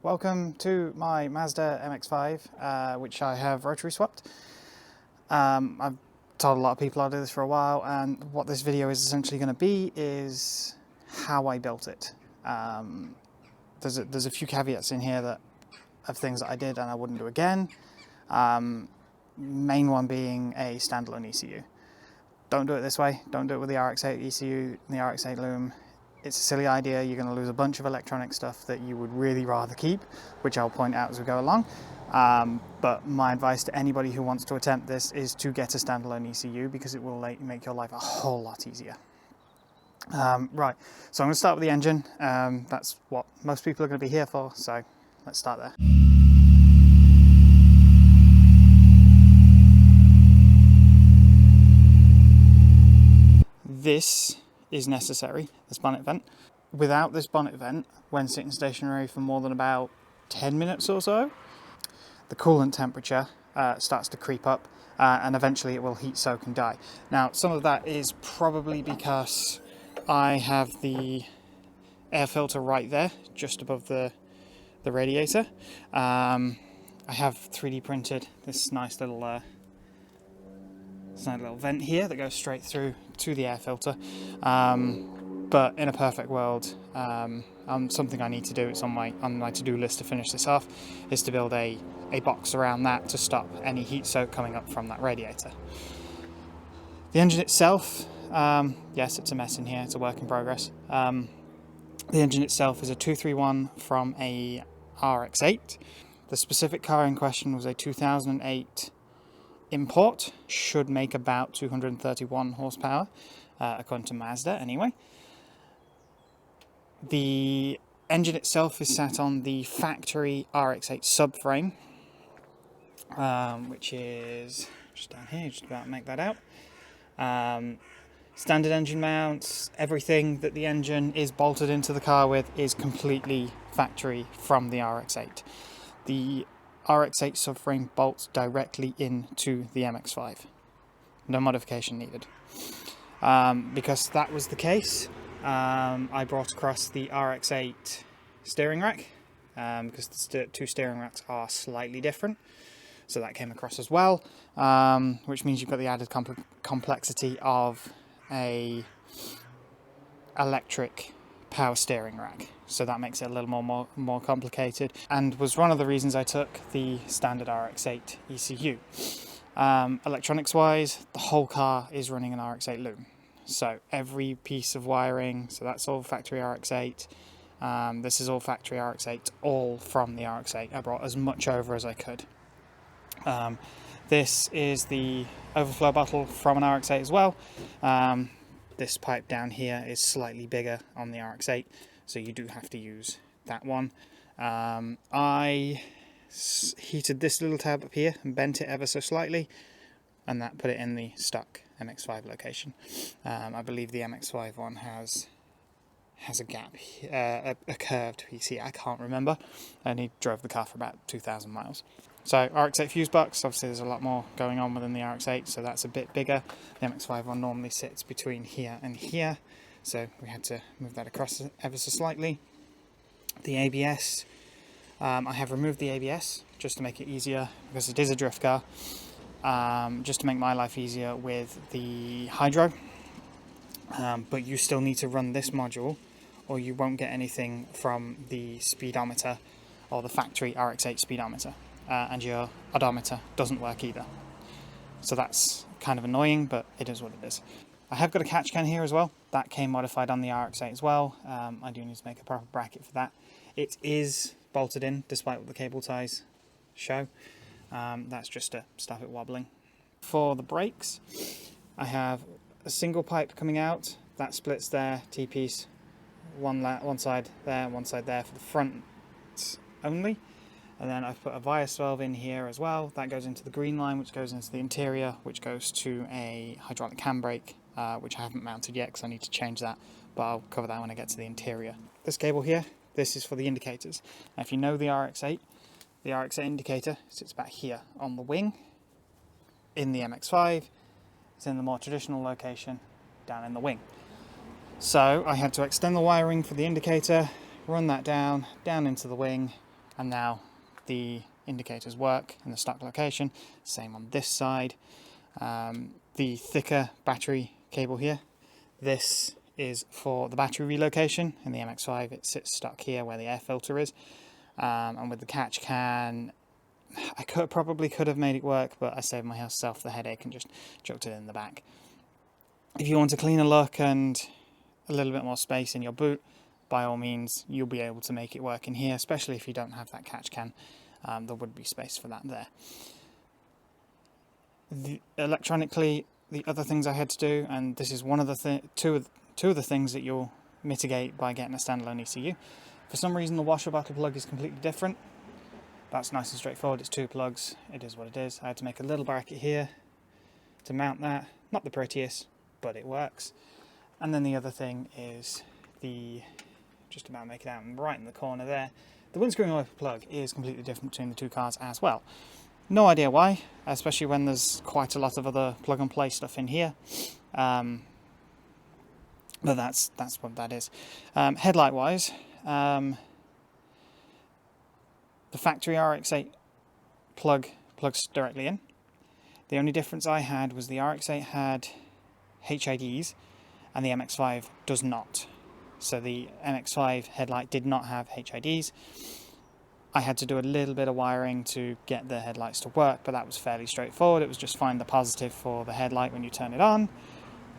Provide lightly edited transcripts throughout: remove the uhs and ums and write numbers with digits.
Welcome to my Mazda MX5, which I have rotary swapped. I've told a lot of people I'll do this for a while, and what this video is essentially going to be is how I built it. There's a few caveats in here of things that I did and I wouldn't do again. Main one being a standalone ECU. Don't do it this way. Don't do it with the RX-8 ECU and the RX-8 loom. It's a silly idea. You're going to lose a bunch of electronic stuff that you would really rather keep, which I'll point out as we go along. But my advice to anybody who wants to attempt this is to get a standalone ECU, because it will make your life a whole lot easier. Right, so I'm going to start with the engine. That's what most people are going to be here for, so let's start there. This is necessary, this bonnet vent. Without this bonnet vent, when sitting stationary for more than about 10 minutes or so, the coolant temperature starts to creep up and eventually it will heat soak and die. Now, some of that is probably because I have the air filter right there, just above the radiator. I have 3D printed this nice little vent here that goes straight through to the air filter, but in a perfect world, something I need to do, it's on my to-do list to finish this off, is to build a box around that to stop any heat soak coming up from that radiator. The engine itself, yes, it's a mess in here, it's a work in progress. The engine itself is a 231 from a RX-8. The specific car in question was a 2008 import, should make about 231 horsepower, according to Mazda anyway. The engine itself is sat on the factory RX-8 subframe, which is just down here, just about to make that out. Standard engine mounts, everything that the engine is bolted into the car with is completely factory from the RX-8. The RX-8 subframe bolts directly into the MX5. No modification needed. Because that was the case, I brought across the RX-8 steering rack, because the two steering racks are slightly different. So that came across as well, which means you've got the added complexity of a electric power steering rack. So that makes it a little more complicated, and was one of the reasons I took the standard RX-8 ECU. Electronics wise, the whole car is running an RX-8 loom. So every piece of wiring, so that's all factory RX-8. This is all factory RX-8, all from the RX-8. I brought as much over as I could. This is the overflow bottle from an RX-8 as well. This pipe down here is slightly bigger on the RX-8, so you do have to use that one. I heated this little tab up here and bent it ever so slightly, and that put it in the stock MX5 location. I believe the MX5 one has a gap, a curved piece here. I can't remember. I only drove the car for about 2,000 miles. So RX-8 fuse box, obviously there's a lot more going on within the RX-8, so that's a bit bigger. The MX-5 one normally sits between here and here, so we had to move that across ever so slightly. The ABS, I have removed the ABS just to make it easier, because it is a drift car, just to make my life easier with the hydro. But you still need to run this module, or you won't get anything from the speedometer or the factory RX-8 speedometer. And your odometer doesn't work either. So that's kind of annoying, but it is what it is. I have got a catch can here as well. That came modified on the RX-8 as well. I do need to make a proper bracket for that. It is bolted in, despite what the cable ties show. That's just to stop it wobbling. For the brakes, I have a single pipe coming out. That splits there, T-piece. One side there, one side there for the front only. And then I've put a bias valve in here as well. That goes into the green line, which goes into the interior, which goes to a hydraulic handbrake, which I haven't mounted yet because I need to change that, but I'll cover that when I get to the interior. This cable here, this is for the indicators. Now, if you know the RX-8 indicator sits back here on the wing. In the MX5, it's in the more traditional location down in the wing. So I had to extend the wiring for the indicator, run that down into the wing, and now the indicators work in the stock location. Same on this side. The thicker battery cable here, this is for the battery relocation. In the MX5 it sits stuck here where the air filter is, and with the catch can, I probably could have made it work, but I saved myself the headache and just chucked it in the back. If you want a cleaner look and a little bit more space in your boot, by all means you'll be able to make it work in here, especially if you don't have that catch can. There would be space for that there. Electronically, the other things I had to do, and this is one of the two of the things that you'll mitigate by getting a standalone ECU. For some reason the washer bottle plug is completely different. That's nice and straightforward, it's 2 plugs, it is what it is. I had to make a little bracket here to mount that. Not the prettiest, but it works. And then the other thing is just about make it out, right in the corner there, the windscreen wiper plug is completely different between the 2 cars as well. No idea why, especially when there's quite a lot of other plug and play stuff in here. But that's what that is. Headlight wise, the factory RX-8 plugs directly in. The only difference I had was the RX-8 had HIDs and the MX-5 does not. So the MX-5 headlight did not have HIDs. I had to do a little bit of wiring to get the headlights to work, but that was fairly straightforward. It was just find the positive for the headlight when you turn it on,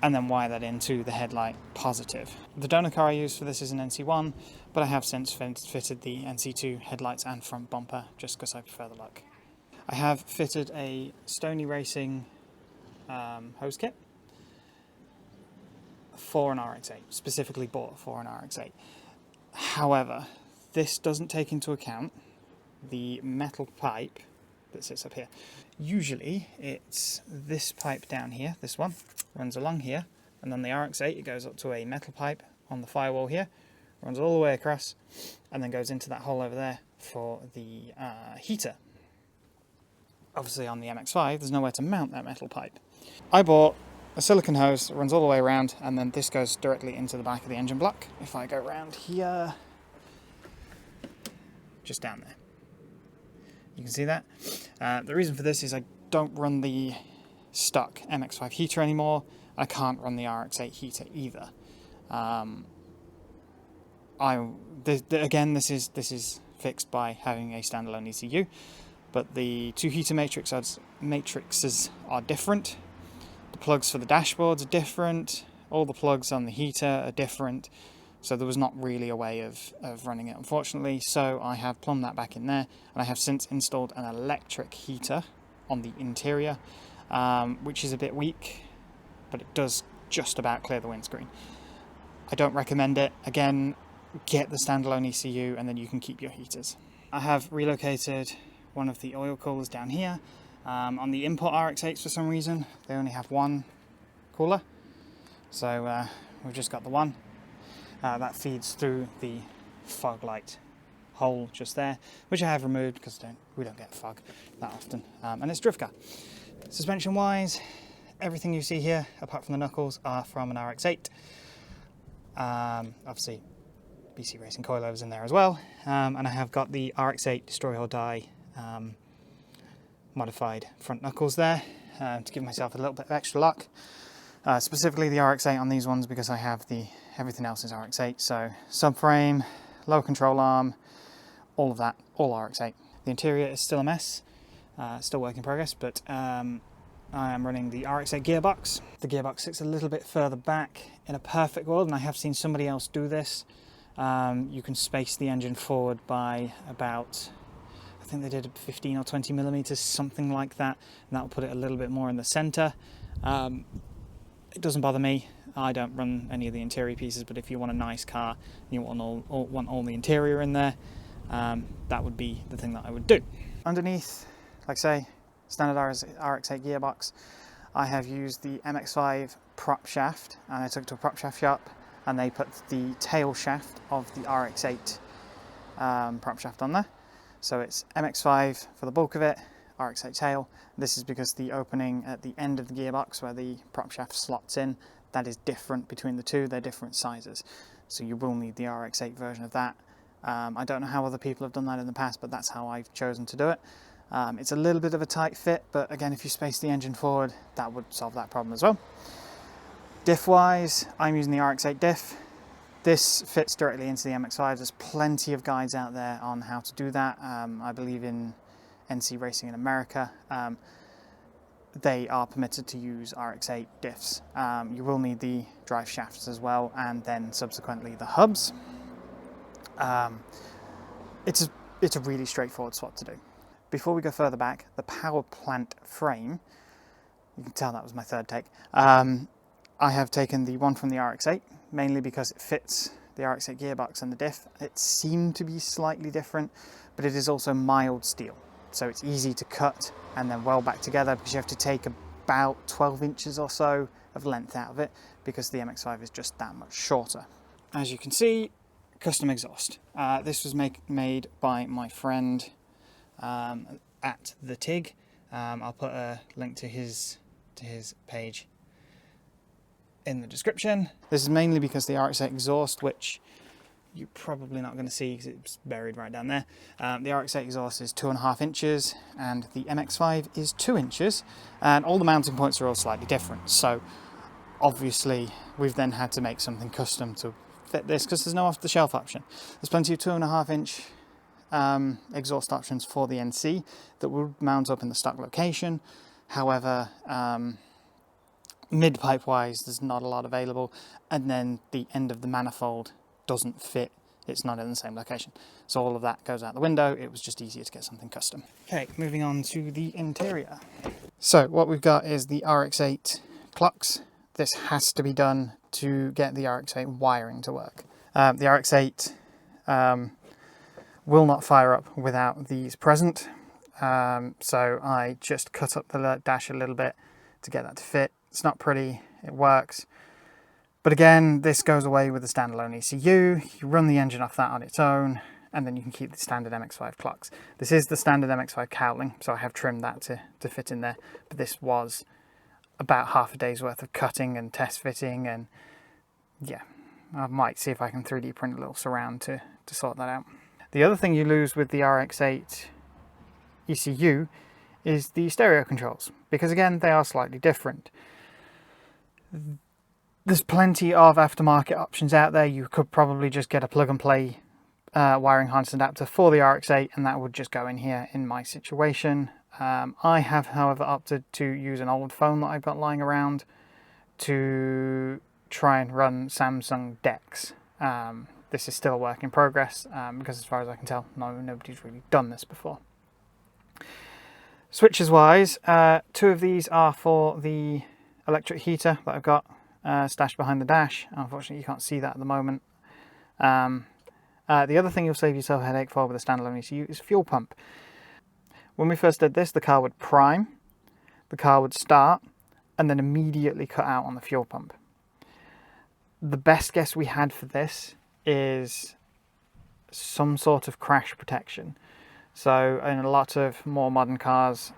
and then wire that into the headlight positive. The donor car I used for this is an NC1, but I have since fitted the NC2 headlights and front bumper, just because I prefer the look. I have fitted a Stony Racing hose kit for an RX-8, specifically bought for an RX-8. However, this doesn't take into account the metal pipe that sits up here. Usually it's this pipe down here, this one, runs along here, and then the RX-8, it goes up to a metal pipe on the firewall here, runs all the way across, and then goes into that hole over there for the heater. Obviously on the MX-5 there's nowhere to mount that metal pipe. I bought a silicone hose that runs all the way around, and then this goes directly into the back of the engine block. If I go around here, just down there, you can see that. The reason for this is I don't run the stock MX5 heater anymore. I can't run the RX-8 heater either. Again, this is fixed by having a standalone ECU, but the 2 heater matrices are different. The plugs for the dashboards are different. All the plugs on the heater are different. So there was not really a way of running it, unfortunately. So I have plumbed that back in there, and I have since installed an electric heater on the interior, which is a bit weak, but it does just about clear the windscreen. I don't recommend it. Again, get the standalone ECU and then you can keep your heaters. I have relocated one of the oil coolers down here. On the import RX-8s, for some reason, they only have one cooler. So we've just got the one. That feeds through the fog light hole just there, which I have removed because we don't get fog that often. And it's drift car. Suspension wise, everything you see here, apart from the knuckles, are from an RX-8. Obviously, BC Racing coilovers in there as well. And I have got the RX-8 Destroy or Die modified front knuckles there to give myself a little bit of extra luck. Specifically the RX-8 on these ones because I have everything else is RX-8. So subframe, lower control arm, all of that, all RX-8. The interior is still a mess, still work in progress, but I am running the RX-8 gearbox. The gearbox sits a little bit further back. In a perfect world, and I have seen somebody else do this, you can space the engine forward by about, I think they did 15 or 20 millimeters, something like that, and that will put it a little bit more in the center. It doesn't bother me. I don't run any of the interior pieces, but if you want a nice car and you want all the interior in there, that would be the thing that I would do. Underneath, like I say, standard RX-8 gearbox, I have used the MX5 prop shaft, and I took it to a prop shaft shop and they put the tail shaft of the RX-8 prop shaft on there. So it's MX5 for the bulk of it, RX-8 tail. This is because the opening at the end of the gearbox where the prop shaft slots in, that is different between the two. They're different sizes. So you will need the RX-8 version of that I don't know how other people have done that in the past, but that's how I've chosen to do it. It's a little bit of a tight fit, but again, if you space the engine forward, that would solve that problem as well. Diff wise, I'm using the RX-8 diff. This fits directly into the MX5. There's plenty of guides out there on how to do that. I believe in NC Racing in America, they are permitted to use RX-8 diffs. You will need the drive shafts as well, and then subsequently the hubs. It's a really straightforward swap to do. Before we go further back, the power plant frame, you can tell that was my third take. I have taken the one from the RX-8, mainly because it fits the RX-8 gearbox and the diff. It seemed to be slightly different, but it is also mild steel. So it's easy to cut and then weld back together, because you have to take about 12 inches or so of length out of it, because the MX-5 is just that much shorter. As you can see, custom exhaust. This was made by my friend at the TIG. I'll put a link to his page in the description. This is mainly because the RX-8 exhaust, which you're probably not going to see because it's buried right down there. The RX-8 exhaust is 2.5 inches and the MX-5 is 2 inches, and all the mounting points are all slightly different. So obviously we've then had to make something custom to fit this, because there's no off-the-shelf option. There's plenty of 2.5 inch exhaust options for the NC that will mount up in the stock location. However, mid-pipe wise, there's not a lot available, and then the end of the manifold doesn't fit. It's not in the same location. So all of that goes out the window. It was just easier to get something custom. Okay, moving on to the interior. So what we've got is the RX-8 clocks. This has to be done to get the RX-8 wiring to work. The RX-8 will not fire up without these present. So I just cut up the dash a little bit to get that to fit. It's not pretty, it works. But again, this goes away with the standalone ECU. You run the engine off that on its own, and then you can keep the standard MX-5 clocks. This is the standard MX-5 cowling, so I have trimmed that to fit in there. But this was about half a day's worth of cutting and test fitting, and yeah, I might see if I can 3D print a little surround to sort that out. The other thing you lose with the RX-8 ECU is the stereo controls, because again, they are slightly different. There's plenty of aftermarket options out there. You could probably just get a plug and play wiring harness adapter for the RX-8, and that would just go in here in my situation. I have, however, opted to use an old phone that I've got lying around to try and run Samsung DeX. This is still a work in progress, because as far as I can tell, nobody's really done this before. Switches wise, 2 of these are for the electric heater that I've got stashed behind the dash. Unfortunately, you can't see that at the moment. The other thing you'll save yourself a headache for with a standalone ECU is fuel pump. When we first did this, the car would prime, the car would start, and then immediately cut out on the fuel pump. The best guess we had for this is some sort of crash protection. So in a lot of more modern cars,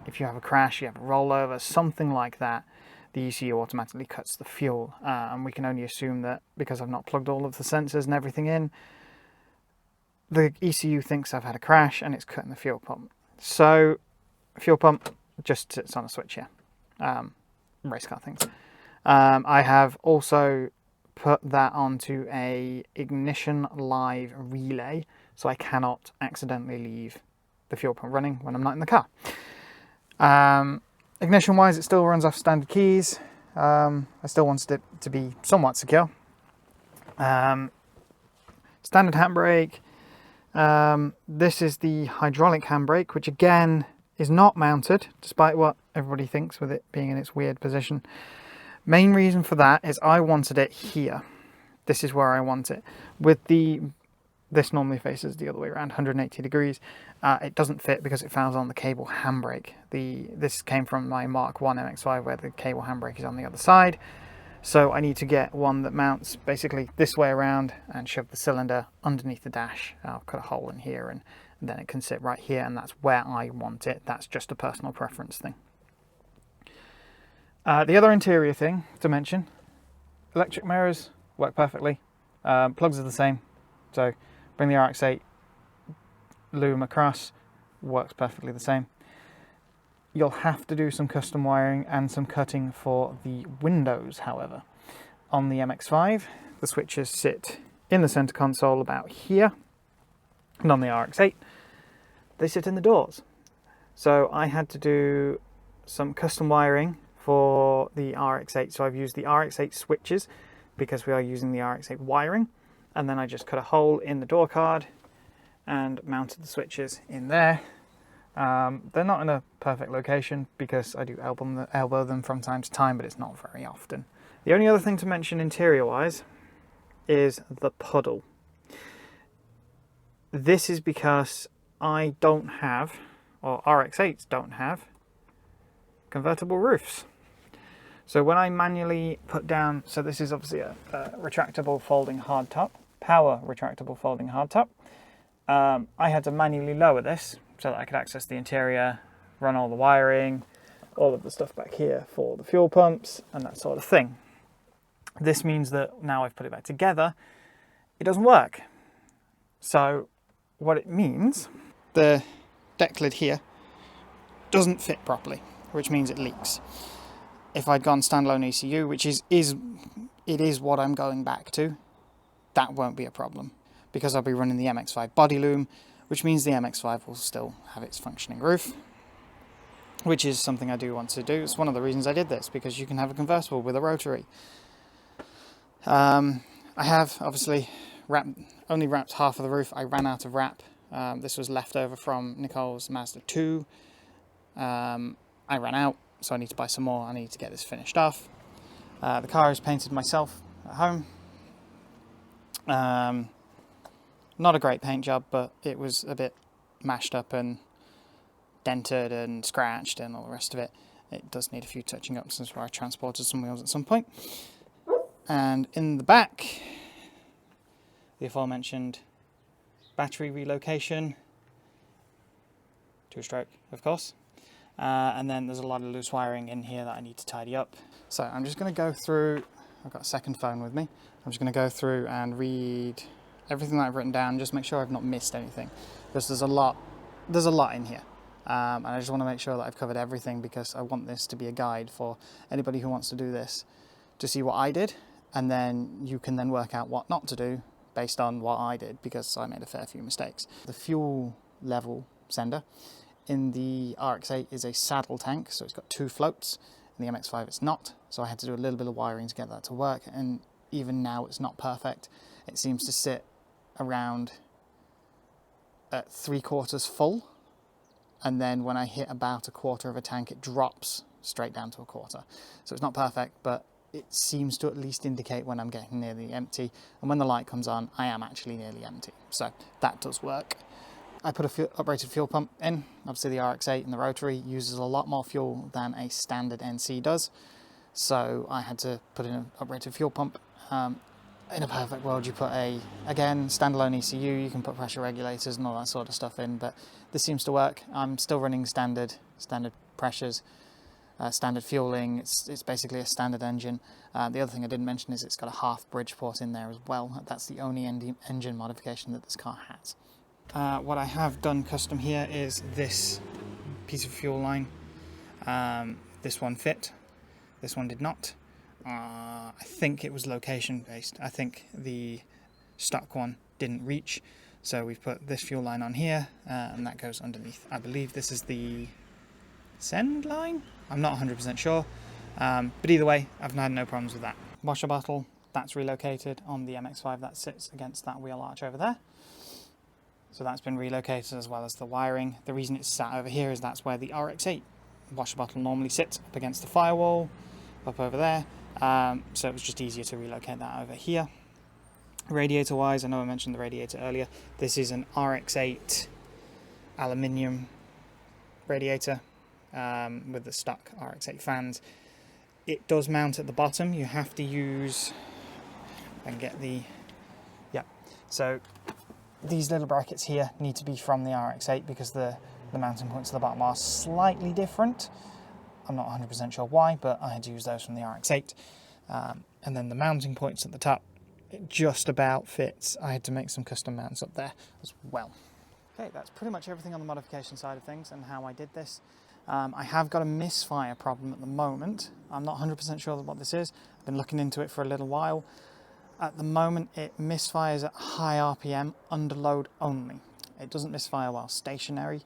if you have a crash, you have a rollover, something like that, the ECU automatically cuts the fuel. And we can only assume that because I've not plugged all of the sensors and everything in, the ECU thinks I've had a crash and it's cutting the fuel pump. So fuel pump just sits on a switch here. Race car things. I have also put that onto a ignition live relay, so I cannot accidentally leave the fuel pump running when I'm not in the car. Ignition wise, it still runs off standard keys. I still wanted it to be somewhat secure. Standard handbrake. This is the hydraulic handbrake, which again is not mounted, despite what everybody thinks with it being in its weird position. Main reason for that is I wanted it here. This is where I want it. With this normally faces the other way around, 180 degrees. It doesn't fit because it fouls on the cable handbrake. This came from my Mark 1 MX5 where the cable handbrake is on the other side. So I need to get one that mounts basically this way around and shove the cylinder underneath the dash. I'll cut a hole in here and then it can sit right here, and that's where I want it. That's just a personal preference thing. The other interior thing to mention, electric mirrors work perfectly. Plugs are the same. So Bring the RX-8 loom across, works perfectly the same. You'll have to do some custom wiring and some cutting for the windows, however. On the MX5, the switches sit in the center console about here, and on the RX-8, they sit in the doors. So I had to do some custom wiring for the RX-8. So I've used the RX-8 switches because we are using the RX-8 wiring. And then I just cut a hole in the door card and mounted the switches in there. They're not in a perfect location because I do elbow them from time to time, but it's not very often. The only other thing to mention interior-wise is the puddle. This is because I don't have, or RX-8s don't have, convertible roofs. So when I manually put down, so this is obviously a retractable folding hardtop, power retractable folding hardtop. I had to manually lower this so that I could access the interior, run all the wiring, all of the stuff back here for the fuel pumps and that sort of thing. This means that now I've put it back together, it doesn't work. So what it means, the deck lid here doesn't fit properly, which means it leaks. If I'd gone standalone ECU, which it is what I'm going back to, that won't be a problem because I'll be running the MX5 body loom, which means the MX5 will still have its functioning roof, which is something I do want to do. It's one of the reasons I did this, because you can have a convertible with a Rotary. I have obviously only wrapped half of the roof. I ran out of wrap. This was left over from Nicole's Mazda 2. I ran out, so I need to buy some more. I need to get this finished off. The car is painted myself at home. Not a great paint job, but it was a bit mashed up and dented and scratched and all the rest of it. It does need a few touching ups, since I transported some wheels at some point. And in the back, the aforementioned battery relocation, 2-stroke of course, and then there's a lot of loose wiring in here that I need to tidy up. So I'm just going to go through, I've got a second phone with me, I'm just going to go through and read everything that I've written down, just make sure I've not missed anything, because there's a lot in here, and I just want to make sure that I've covered everything, because I want this to be a guide for anybody who wants to do this, to see what I did, and then you can then work out what not to do based on what I did, because I made a fair few mistakes. The fuel level sender in the RX-8 is a saddle tank, so it's got 2 floats. In the MX-5 it's not, so I had to do a little bit of wiring to get that to work, and even now it's not perfect. It seems to sit around at 3/4 full, and then when I hit about 1/4 of a tank it drops straight down to 1/4. So it's not perfect, but it seems to at least indicate when I'm getting nearly empty, and when the light comes on I am actually nearly empty, so that does work. I put a uprated fuel pump in. Obviously the RX-8 and the Rotary uses a lot more fuel than a standard NC does, so I had to put in an uprated fuel pump. In a perfect world you put again, standalone ECU, you can put pressure regulators and all that sort of stuff in, but this seems to work. I'm still running standard pressures, standard fueling. It's basically a standard engine. The other thing I didn't mention is it's got a half bridge port in there as well. That's the only engine modification that this car has. What I have done custom here is this piece of fuel line. This one fit, this one did not. I think it was location based. I think the stock one didn't reach, so we've put this fuel line on here, and that goes underneath. I believe this is the send line? I'm not 100% sure, but either way I've had no problems with that. Washer bottle, that's relocated on the MX5, that sits against that wheel arch over there. So that's been relocated, as well as the wiring. The reason it's sat over here is that's where the RX-8 washer bottle normally sits, up against the firewall, up over there. So it was just easier to relocate that over here. Radiator wise, I know I mentioned the radiator earlier. This is an RX-8 aluminium radiator with the stock RX-8 fans. It does mount at the bottom. You have to use, I can get the, yeah, so these little brackets here need to be from the RX-8 because the mounting points at the bottom are slightly different. I'm not 100% sure why, but I had to use those from the RX-8. And then the mounting points at the top it just about fits. I had to make some custom mounts up there as well. Okay, that's pretty much everything on the modification side of things and how I did this. I have got a misfire problem at the moment. I'm not 100% sure what this is. I've been looking into it for a little while. At the moment, it misfires at high RPM, under load only. It doesn't misfire while stationary,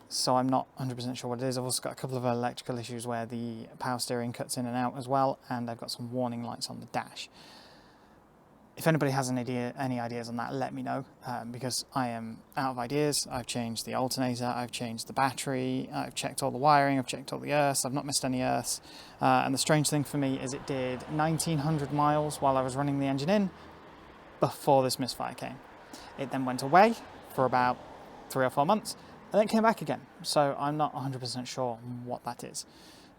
so I'm not 100% sure what it is. I've also got a couple of electrical issues where the power steering cuts in and out as well, and I've got some warning lights on the dash. If anybody has any ideas on that, let me know, because I am out of ideas. I've changed the alternator, I've changed the battery, I've checked all the wiring, I've checked all the earths, I've not missed any earths. And the strange thing for me is it did 1,900 miles while I was running the engine in before this misfire came. It then went away for about 3 or 4 months, and then came back again. So I'm not 100% sure what that is.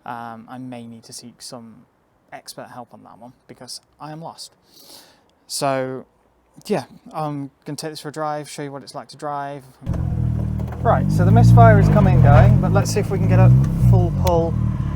I may need to seek some expert help on that one, because I am lost. So yeah, I'm going to take this for a drive, show you what it's like to drive. Right, so the misfire is coming and going, but let's see if we can get up full pull